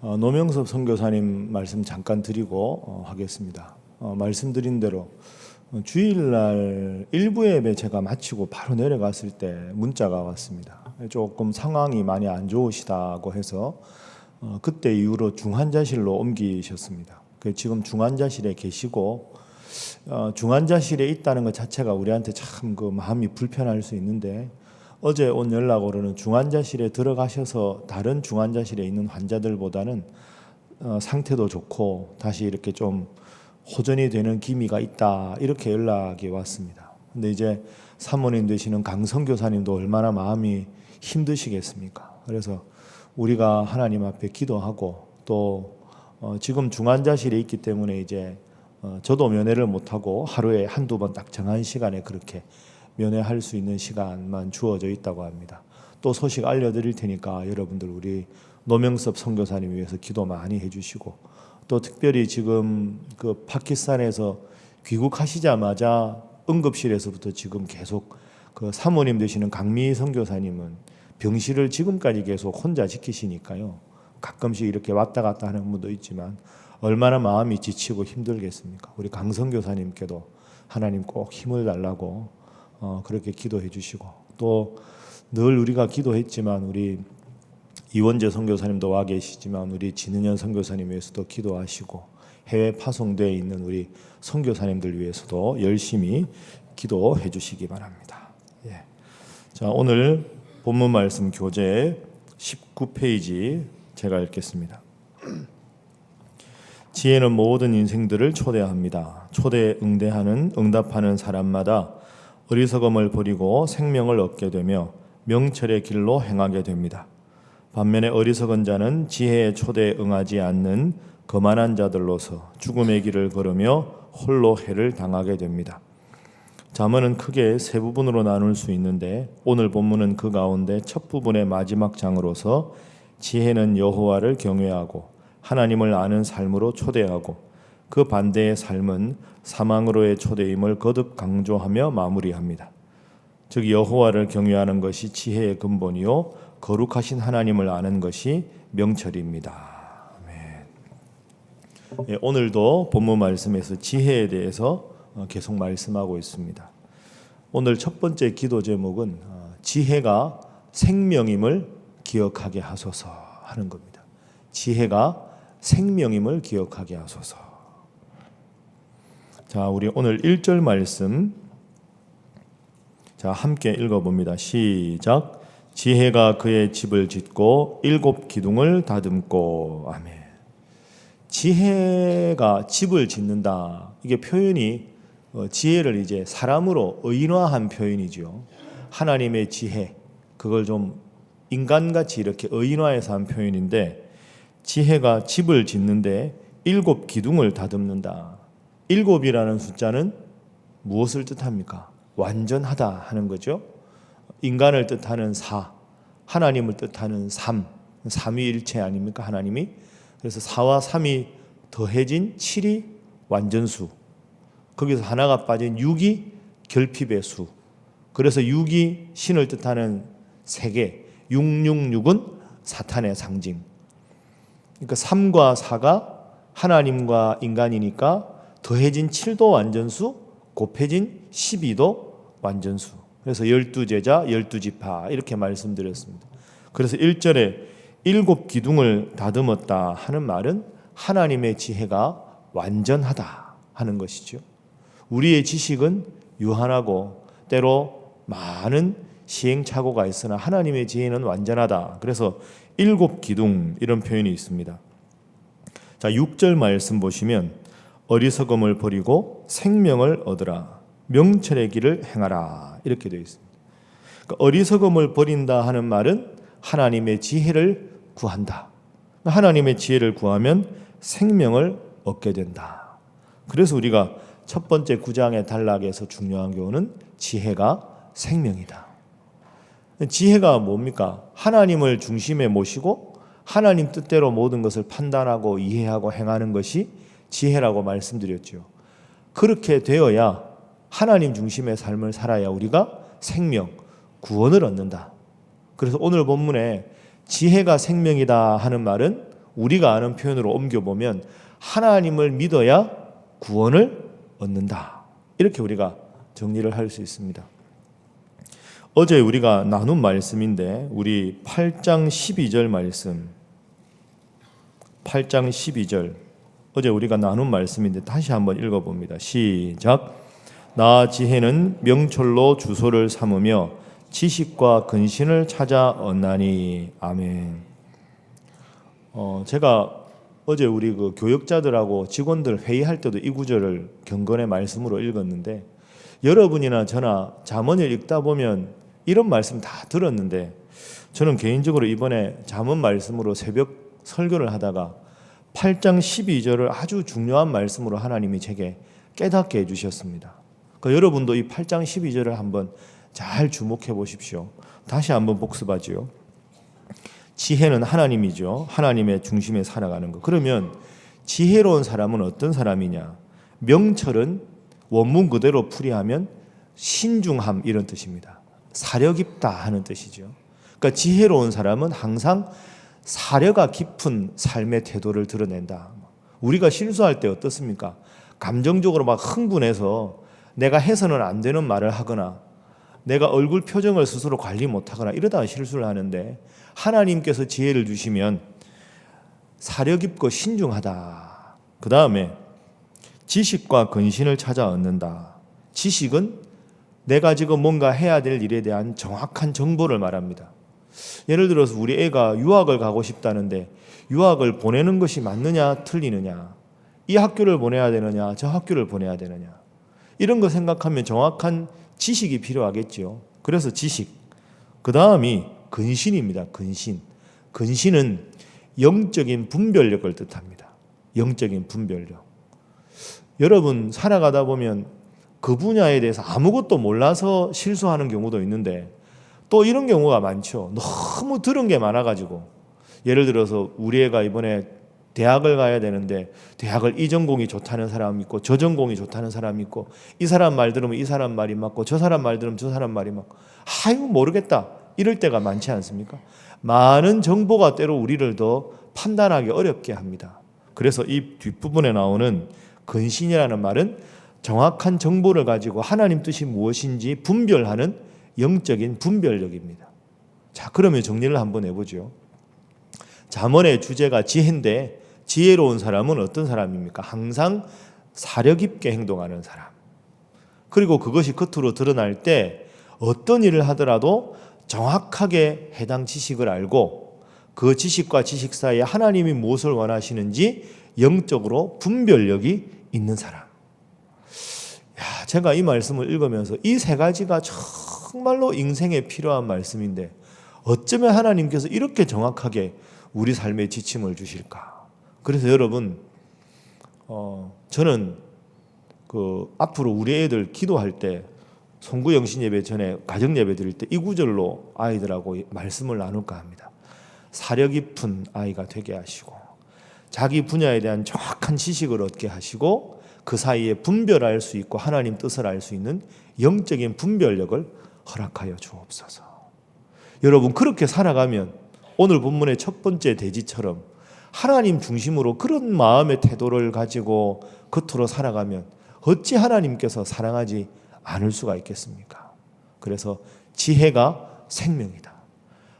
노명섭 선교사님 말씀 잠깐 드리고 하겠습니다. 말씀드린 대로 주일날 일부 예배 제가 마치고 바로 내려갔을 때 문자가 왔습니다. 조금 상황이 많이 안 좋으시다고 해서 그때 이후로 중환자실로 옮기셨습니다. 지금 중환자실에 계시고 중환자실에 있다는 것 자체가 우리한테 참 그 마음이 불편할 수 있는데, 어제 온 연락으로는 중환자실에 들어가셔서 다른 중환자실에 있는 환자들보다는 상태도 좋고 다시 이렇게 좀 호전이 되는 기미가 있다, 이렇게 연락이 왔습니다. 근데 이제 사모님 되시는 강선교사님도 얼마나 마음이 힘드시겠습니까? 그래서 우리가 하나님 앞에 기도하고 또 지금 중환자실에 있기 때문에 이제 저도 면회를 못하고 하루에 한두 번 딱 정한 시간에 그렇게 면회할 수 있는 시간만 주어져 있다고 합니다. 또 소식 알려드릴 테니까 여러분들 우리 노명섭 선교사님 위해서 기도 많이 해주시고, 또 특별히 지금 그 파키스탄에서 귀국하시자마자 응급실에서부터 지금 계속 그 사모님 되시는 강미 선교사님은 병실을 지금까지 계속 혼자 지키시니까요. 가끔씩 이렇게 왔다 갔다 하는 분도 있지만 얼마나 마음이 지치고 힘들겠습니까? 우리 강 선교사님께도 하나님 꼭 힘을 달라고 그렇게 기도해 주시고, 또 늘 우리가 기도했지만 우리 이원재 선교사님도 와 계시지만 우리 진은현 선교사님 위해서도 기도하시고, 해외 파송되어 있는 우리 선교사님들 위해서도 열심히 기도해 주시기 바랍니다. 예. 자, 오늘 본문 말씀 교재 19페이지 제가 읽겠습니다. 지혜는 모든 인생들을 초대합니다. 초대에 응답하는 사람마다 어리석음을 버리고 생명을 얻게 되며 명철의 길로 행하게 됩니다. 반면에 어리석은 자는 지혜의 초대에 응하지 않는 거만한 자들로서 죽음의 길을 걸으며 홀로 해를 당하게 됩니다. 잠언은 크게 세 부분으로 나눌 수 있는데, 오늘 본문은 그 가운데 첫 부분의 마지막 장으로서 지혜는 여호와를 경외하고 하나님을 아는 삶으로 초대하고, 그 반대의 삶은 사망으로의 초대임을 거듭 강조하며 마무리합니다. 즉 여호와를 경외하는 것이 지혜의 근본이요 거룩하신 하나님을 아는 것이 명철입니다. 아멘. 예, 오늘도 본문 말씀에서 지혜에 대해서 계속 말씀하고 있습니다. 오늘 첫 번째 기도 제목은 지혜가 생명임을 기억하게 하소서 하는 겁니다. 지혜가 생명임을 기억하게 하소서. 자, 우리 오늘 1절 말씀 함께 읽어봅니다. 시작. 지혜가 그의 집을 짓고 7 기둥을 다듬고. 아멘. 지혜가 집을 짓는다. 이게 표현이 지혜를 이제 사람으로 의인화한 표현이죠. 하나님의 지혜, 그걸 좀 인간같이 이렇게 의인화해서 한 표현인데, 지혜가 집을 짓는데 7 기둥을 다듬는다. 7이라는 숫자는 무엇을 뜻합니까? 완전하다 하는 거죠. 인간을 뜻하는 4, 하나님을 뜻하는 3, 삼위일체 아닙니까? 하나님이. 그래서 4와 3이 더해진 7이 완전수, 거기서 하나가 빠진 6이 결핍의 수. 그래서 6이 신을 뜻하는 3개, 666은 사탄의 상징. 그러니까 3과 4가 하나님과 인간이니까 더해진 7도 완전수, 곱해진 12도 완전수. 그래서 12제자 12지파 이렇게 말씀드렸습니다. 그래서 1절에 7 기둥을 다듬었다 하는 말은 하나님의 지혜가 완전하다 하는 것이죠. 우리의 지식은 유한하고 때로 많은 시행착오가 있으나 하나님의 지혜는 완전하다. 그래서 7 기둥 이런 표현이 있습니다. 자, 6절 말씀 보시면 어리석음을 버리고 생명을 얻으라, 명철의 길을 행하라 이렇게 되어 있습니다. 그러니까 어리석음을 버린다 하는 말은 하나님의 지혜를 구한다. 하나님의 지혜를 구하면 생명을 얻게 된다. 그래서 우리가 첫 번째 9장의 단락에서 중요한 교훈은 지혜가 생명이다. 지혜가 뭡니까? 하나님을 중심에 모시고 하나님 뜻대로 모든 것을 판단하고 이해하고 행하는 것이 지혜라고 말씀드렸죠. 그렇게 되어야 하나님 중심의 삶을 살아야 우리가 생명, 구원을 얻는다. 그래서 오늘 본문에 지혜가 생명이다 하는 말은 우리가 아는 표현으로 옮겨보면 하나님을 믿어야 구원을 얻는다. 이렇게 우리가 정리를 할 수 있습니다. 어제 우리가 나눈 말씀인데 우리 8장 12절 말씀 8장 12절 어제 우리가 나눈 말씀인데 다시 한번 읽어봅니다. 시작. 나 지혜는 명철로 주소를 삼으며 지식과 근신을 찾아 얻나니. 아멘. 제가 어제 우리 그 교역자들하고 직원들 회의할 때도 이 구절을 경건의 말씀으로 읽었는데 여러분이나 저나 잠언을 읽다 보면 이런 말씀 다 들었는데 저는 개인적으로 이번에 잠언 말씀으로 새벽 설교를 하다가 8장 12절을 아주 중요한 말씀으로 하나님이 제게 깨닫게 해주셨습니다. 그러니까 여러분도 이 8장 12절을 한번 잘 주목해 보십시오. 다시 한번 복습하지요. 지혜는 하나님이죠. 하나님의 중심에 살아가는 것. 그러면 지혜로운 사람은 어떤 사람이냐? 명철은 원문 그대로 풀이하면 신중함 이런 뜻입니다. 사려 깊다 하는 뜻이죠. 그러니까 지혜로운 사람은 항상 사려가 깊은 삶의 태도를 드러낸다. 우리가 실수할 때 어떻습니까? 감정적으로 막 흥분해서 내가 해서는 안 되는 말을 하거나 내가 얼굴 표정을 스스로 관리 못하거나 이러다가 실수를 하는데 하나님께서 지혜를 주시면 사려 깊고 신중하다. 그 다음에 지식과 근신을 찾아 얻는다. 지식은 내가 지금 뭔가 해야 될 일에 대한 정확한 정보를 말합니다. 예를 들어서 우리 애가 유학을 가고 싶다는데 유학을 보내는 것이 맞느냐 틀리느냐, 이 학교를 보내야 되느냐 저 학교를 보내야 되느냐, 이런 거 생각하면 정확한 지식이 필요하겠죠. 그래서 지식. 그 다음이 근신입니다. 근신은 영적인 분별력을 뜻합니다. 영적인 분별력. 여러분 살아가다 보면 그 분야에 대해서 아무것도 몰라서 실수하는 경우도 있는데 또 이런 경우가 많죠. 너무 들은 게 많아가지고 예를 들어서 우리 애가 이번에 대학을 가야 되는데 대학을 이 전공이 좋다는 사람이 있고 저 전공이 좋다는 사람이 있고 이 사람 말 들으면 이 사람 말이 맞고 저 사람 말 들으면 저 사람 말이 맞고 아이고 모르겠다 이럴 때가 많지 않습니까? 많은 정보가 때로 우리를 더 판단하기 어렵게 합니다. 그래서 이 뒷부분에 나오는 근신이라는 말은 정확한 정보를 가지고 하나님 뜻이 무엇인지 분별하는 영적인 분별력입니다. 자, 그러면 정리를 한번 해보죠. 잠언의 주제가 지혜인데 지혜로운 사람은 어떤 사람입니까? 항상 사려 깊게 행동하는 사람. 그리고 그것이 겉으로 드러날 때 어떤 일을 하더라도 정확하게 해당 지식을 알고 그 지식과 지식 사이에 하나님이 무엇을 원하시는지 영적으로 분별력이 있는 사람. 제가 이 말씀을 읽으면서 이 세 가지가 정말로 인생에 필요한 말씀인데 어쩌면 하나님께서 이렇게 정확하게 우리 삶에 지침을 주실까? 그래서 여러분, 저는 앞으로 우리 애들 기도할 때 송구 영신 예배 전에 가정 예배 드릴 때 이 구절로 아이들하고 말씀을 나눌까 합니다. 사려 깊은 아이가 되게 하시고 자기 분야에 대한 정확한 지식을 얻게 하시고 그 사이에 분별할 수 있고 하나님 뜻을 알 수 있는 영적인 분별력을 허락하여 주옵소서. 여러분 그렇게 살아가면 오늘 본문의 첫 번째 돼지처럼 하나님 중심으로 그런 마음의 태도를 가지고 겉으로 살아가면 어찌 하나님께서 사랑하지 않을 수가 있겠습니까? 그래서 지혜가 생명이다.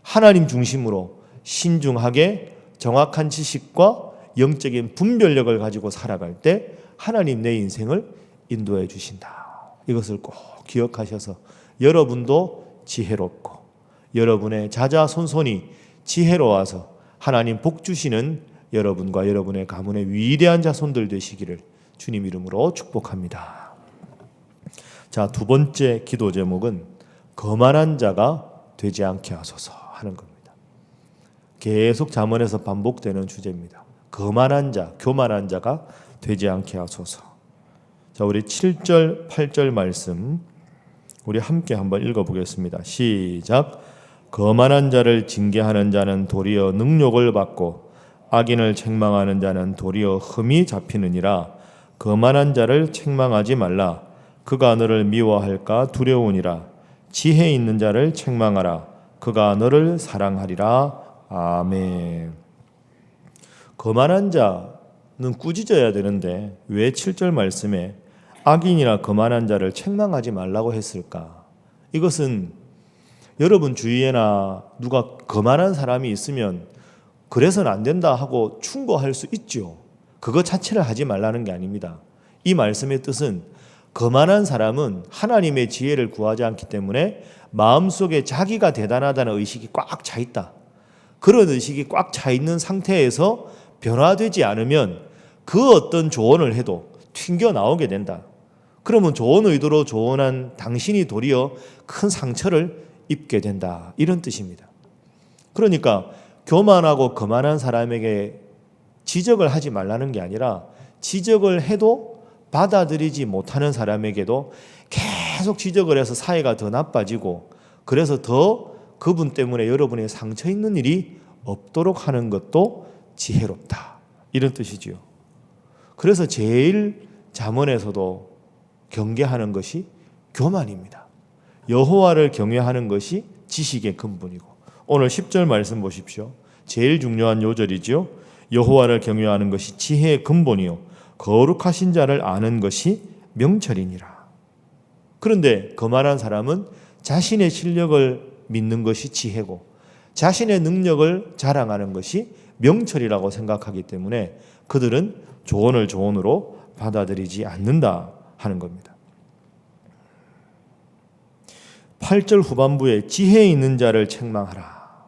하나님 중심으로 신중하게 정확한 지식과 영적인 분별력을 가지고 살아갈 때 하나님 내 인생을 인도해 주신다. 이것을 꼭 기억하셔서 여러분도 지혜롭고 여러분의 자자손손이 지혜로워서 하나님 복 주시는 여러분과 여러분의 가문의 위대한 자손들 되시기를 주님 이름으로 축복합니다. 자, 두 번째 기도 제목은 거만한 자가 되지 않게 하소서 하는 겁니다. 계속 잠언에서 반복되는 주제입니다. 거만한 자, 교만한 자가 되지 않게 하소서. 자, 우리 7절, 8절 말씀 우리 함께 한번 읽어보겠습니다. 시작. 거만한 자를 징계하는 자는 도리어 능욕을 받고 악인을 책망하는 자는 도리어 흠이 잡히느니라. 거만한 자를 책망하지 말라. 그가 너를 미워할까 두려우니라. 지혜 있는 자를 책망하라. 그가 너를 사랑하리라. 아멘. 거만한 자는 꾸짖어야 되는데 왜 7절 말씀에 악인이나 거만한 자를 책망하지 말라고 했을까? 이것은 여러분 주위에나 누가 거만한 사람이 있으면 그래서는 안 된다 하고 충고할 수 있죠. 그거 자체를 하지 말라는 게 아닙니다. 이 말씀의 뜻은 거만한 사람은 하나님의 지혜를 구하지 않기 때문에 마음속에 자기가 대단하다는 의식이 꽉 차 있다. 그런 의식이 꽉 차 있는 상태에서 변화되지 않으면 그 어떤 조언을 해도 튕겨 나오게 된다. 그러면 좋은 의도로 조언한 당신이 도리어 큰 상처를 입게 된다. 이런 뜻입니다. 그러니까 교만하고 거만한 사람에게 지적을 하지 말라는 게 아니라 지적을 해도 받아들이지 못하는 사람에게도 계속 지적을 해서 사이가 더 나빠지고 그래서 더 그분 때문에 여러분의 상처 있는 일이 없도록 하는 것도 지혜롭다. 이런 뜻이지요. 그래서 제일 잠언에서도 경계하는 것이 교만입니다. 여호와를 경외하는 것이 지식의 근본이고 오늘 10절 말씀 보십시오. 제일 중요한 요절이죠. 여호와를 경외하는 것이 지혜의 근본이요 거룩하신 자를 아는 것이 명철이니라. 그런데 거만한 사람은 자신의 실력을 믿는 것이 지혜고 자신의 능력을 자랑하는 것이 명철이라고 생각하기 때문에 그들은 조언을 조언으로 받아들이지 않는다 하는 겁니다. 8절 후반부에 지혜 있는 자를 책망하라.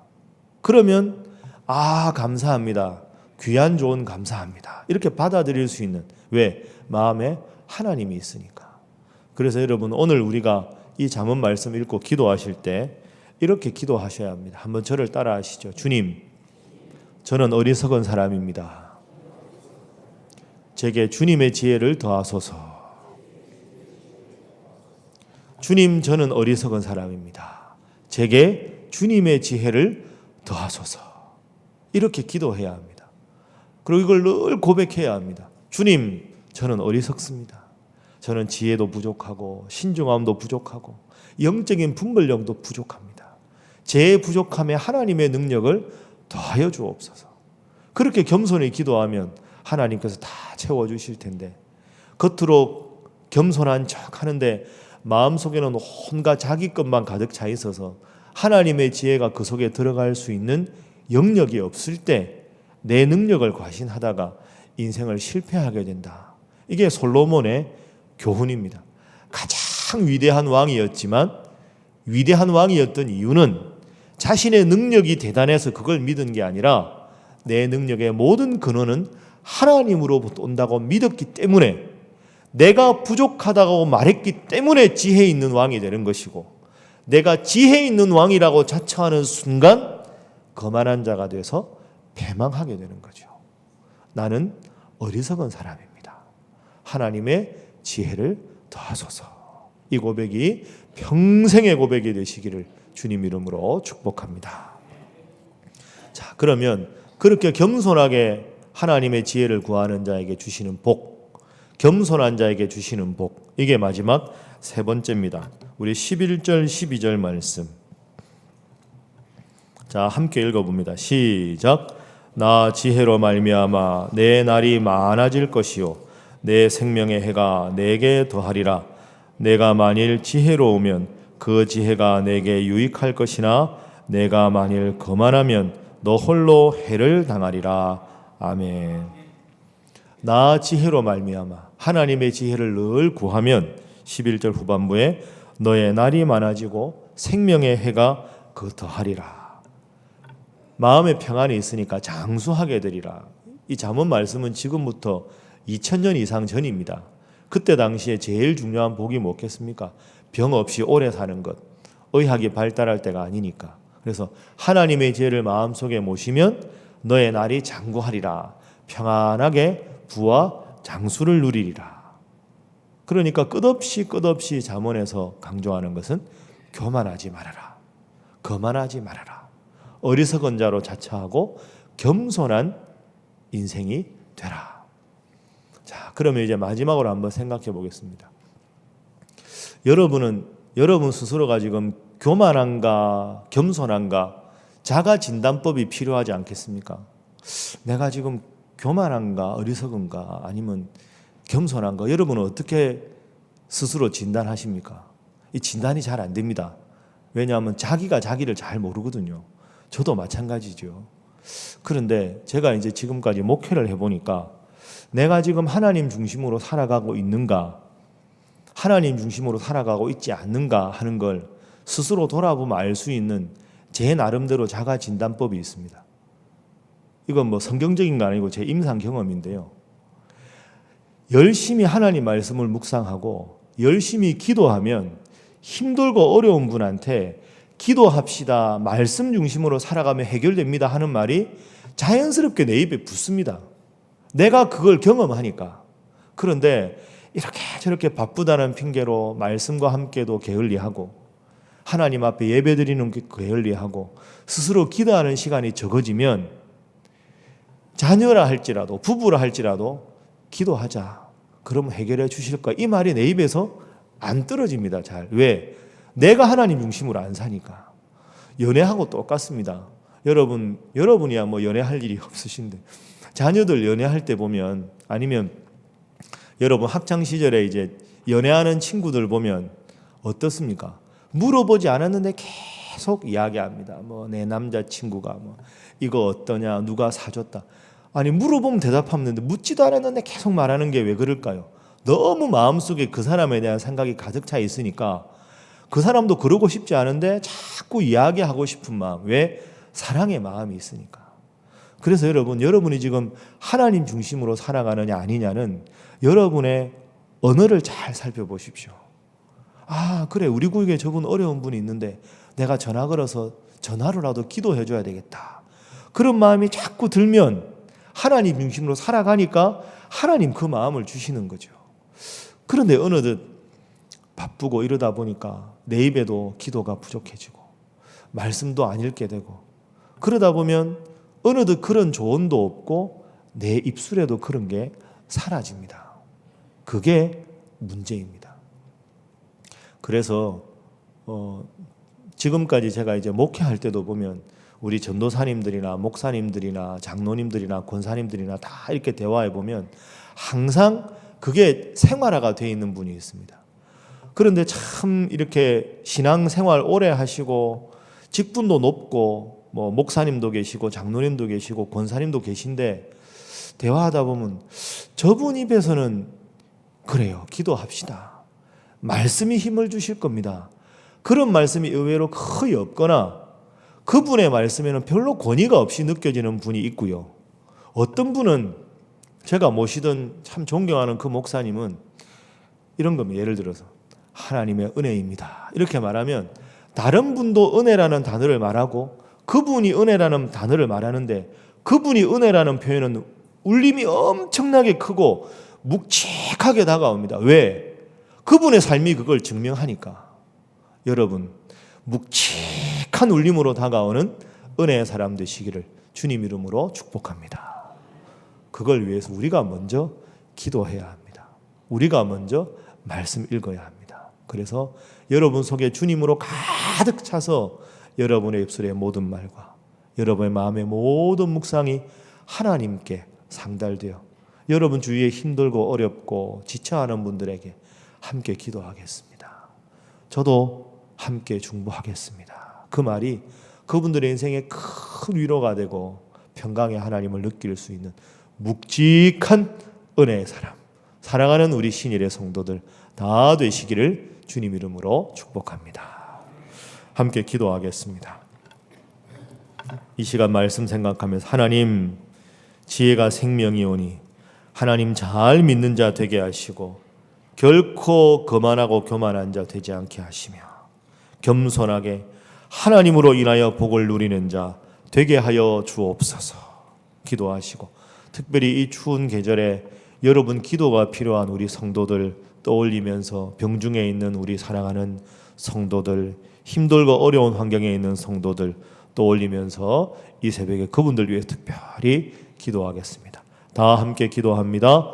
그러면 감사합니다. 귀한 조언 감사합니다. 이렇게 받아들일 수 있는 왜? 마음에 하나님이 있으니까. 그래서 여러분 오늘 우리가 이 잠언 말씀 읽고 기도하실 때 이렇게 기도하셔야 합니다. 한번 저를 따라 하시죠. 주님, 저는 어리석은 사람입니다. 제게 주님의 지혜를 더하소서. 주님, 저는 어리석은 사람입니다. 제게 주님의 지혜를 더하소서. 이렇게 기도해야 합니다. 그리고 이걸 늘 고백해야 합니다. 주님, 저는 어리석습니다. 저는 지혜도 부족하고 신중함도 부족하고 영적인 분별력도 부족합니다. 제 부족함에 하나님의 능력을 더하여 주옵소서. 그렇게 겸손히 기도하면 하나님께서 다 채워주실 텐데 겉으로 겸손한 척 하는데 마음속에는 온갖 자기 것만 가득 차 있어서 하나님의 지혜가 그 속에 들어갈 수 있는 영역이 없을 때 내 능력을 과신하다가 인생을 실패하게 된다. 이게 솔로몬의 교훈입니다. 가장 위대한 왕이었지만 위대한 왕이었던 이유는 자신의 능력이 대단해서 그걸 믿은 게 아니라 내 능력의 모든 근원은 하나님으로부터 온다고 믿었기 때문에 내가 부족하다고 말했기 때문에 지혜 있는 왕이 되는 것이고 내가 지혜 있는 왕이라고 자처하는 순간 거만한 자가 돼서 패망하게 되는 거죠. 나는 어리석은 사람입니다. 하나님의 지혜를 더하소서. 이 고백이 평생의 고백이 되시기를 주님 이름으로 축복합니다. 자, 그러면 그렇게 겸손하게 하나님의 지혜를 구하는 자에게 주시는 복, 겸손한 자에게 주시는 복, 이게 마지막 세 번째입니다. 우리 11절 12절 말씀, 자 함께 읽어봅니다. 시작. 나 지혜로 말미암아 내 날이 많아질 것이요 내 생명의 해가 내게 더하리라. 내가 만일 지혜로우면 그 지혜가 내게 유익할 것이나 내가 만일 거만하면 너 홀로 해를 당하리라. 아멘. 나 지혜로 말미암아 하나님의 지혜를 늘 구하면 11절 후반부에 너의 날이 많아지고 생명의 해가 그 더하리라. 마음의 평안이 있으니까 장수하게 되리라. 이 잠언 말씀은 지금부터 2000년 이상 전입니다. 그때 당시에 제일 중요한 복이 뭐겠습니까? 병 없이 오래 사는 것. 의학이 발달할 때가 아니니까. 그래서 하나님의 지혜를 마음속에 모시면 너의 날이 장구하리라. 평안하게 부와 장수를 누리리라. 그러니까 끝없이 잠언에서 강조하는 것은 교만하지 말아라. 거만하지 말아라. 어리석은 자로 자처하고 겸손한 인생이 되라. 자, 그러면 이제 마지막으로 한번 생각해 보겠습니다. 여러분 스스로가 지금 교만한가 겸손한가 자가 진단법이 필요하지 않겠습니까? 내가 지금 교만한가 어리석은가 아니면 겸손한가 여러분은 어떻게 스스로 진단하십니까? 이 진단이 잘 안 됩니다. 왜냐하면 자기가 자기를 잘 모르거든요. 저도 마찬가지죠. 그런데 제가 이제 지금까지 목회를 해보니까 내가 지금 하나님 중심으로 살아가고 있는가, 하나님 중심으로 살아가고 있지 않는가 하는 걸 스스로 돌아보면 알 수 있는 제 나름대로 자가 진단법이 있습니다. 이건 뭐 성경적인 거 아니고 제 임상 경험인데요. 열심히 하나님 말씀을 묵상하고 열심히 기도하면 힘들고 어려운 분한테 기도합시다, 말씀 중심으로 살아가면 해결됩니다 하는 말이 자연스럽게 내 입에 붙습니다. 내가 그걸 경험하니까. 그런데 이렇게 저렇게 바쁘다는 핑계로 말씀과 함께도 게을리하고 하나님 앞에 예배드리는 게 게을리하고 스스로 기도하는 시간이 적어지면 자녀라 할지라도 부부라 할지라도 기도하자. 그러면 해결해 주실 거야. 이 말이 내 입에서 안 떨어집니다. 잘. 왜? 내가 하나님 중심으로 안 사니까. 연애하고 똑같습니다. 여러분이야 뭐 연애할 일이 없으신데 자녀들 연애할 때 보면 아니면 여러분 학창 시절에 이제 연애하는 친구들 보면 어떻습니까? 물어보지 않았는데 계속 이야기합니다. 뭐 내 남자친구가 뭐 이거 어떠냐, 누가 사줬다. 아니 물어보면 대답하는데 묻지도 않았는데 계속 말하는 게 왜 그럴까요? 너무 마음속에 그 사람에 대한 생각이 가득 차 있으니까 그 사람도 그러고 싶지 않은데 자꾸 이야기하고 싶은 마음. 왜? 사랑의 마음이 있으니까. 그래서 여러분이 지금 하나님 중심으로 살아가느냐 아니냐는 여러분의 언어를 잘 살펴보십시오. 아, 그래, 우리 구역에 저분 어려운 분이 있는데 내가 전화 걸어서 전화로라도 기도해 줘야 되겠다. 그런 마음이 자꾸 들면 하나님 중심으로 살아가니까 하나님 그 마음을 주시는 거죠. 그런데 어느덧 바쁘고 이러다 보니까 내 입에도 기도가 부족해지고 말씀도 안 읽게 되고 그러다 보면 어느덧 그런 조언도 없고 내 입술에도 그런 게 사라집니다. 그게 문제입니다. 그래서 지금까지 제가 이제 목회할 때도 보면 우리 전도사님들이나 목사님들이나 장로님들이나 권사님들이나 다 이렇게 대화해 보면 항상 그게 생활화가 되어 있는 분이 있습니다. 그런데 참 이렇게 신앙생활 오래 하시고 직분도 높고 뭐 목사님도 계시고 장로님도 계시고 권사님도 계신데 대화하다 보면 저분 입에서는 그래요, 기도합시다, 말씀이 힘을 주실 겁니다. 그런 말씀이 의외로 거의 없거나 그분의 말씀에는 별로 권위가 없이 느껴지는 분이 있고요. 어떤 분은 제가 모시던 참 존경하는 그 목사님은 이런 겁니다. 예를 들어서 하나님의 은혜입니다 이렇게 말하면 다른 분도 은혜라는 단어를 말하고 그분이 은혜라는 단어를 말하는데 그분이 은혜라는 표현은 울림이 엄청나게 크고 묵직하게 다가옵니다. 왜? 그분의 삶이 그걸 증명하니까. 여러분, 묵직한 울림으로 다가오는 은혜의 사람 되시기를 주님 이름으로 축복합니다. 그걸 위해서 우리가 먼저 기도해야 합니다. 우리가 먼저 말씀 읽어야 합니다. 그래서 여러분 속에 주님으로 가득 차서 여러분의 입술의 모든 말과 여러분의 마음의 모든 묵상이 하나님께 상달되어 여러분 주위에 힘들고 어렵고 지쳐하는 분들에게 함께 기도하겠습니다. 저도 함께 중보하겠습니다. 그 말이 그분들의 인생에 큰 위로가 되고 평강의 하나님을 느낄 수 있는 묵직한 은혜의 사람, 사랑하는 우리 신일의 성도들 다 되시기를 주님 이름으로 축복합니다. 함께 기도하겠습니다. 이 시간 말씀 생각하면서 하나님, 지혜가 생명이오니 하나님 잘 믿는 자 되게 하시고 결코 거만하고 교만한 자 되지 않게 하시며 겸손하게 하나님으로 인하여 복을 누리는 자 되게 하여 주옵소서. 기도하시고 특별히 이 추운 계절에 여러분 기도가 필요한 우리 성도들 떠올리면서 병중에 있는 우리 사랑하는 성도들, 힘들고 어려운 환경에 있는 성도들 떠올리면서 이 새벽에 그분들 위해 특별히 기도하겠습니다. 다 함께 기도합니다.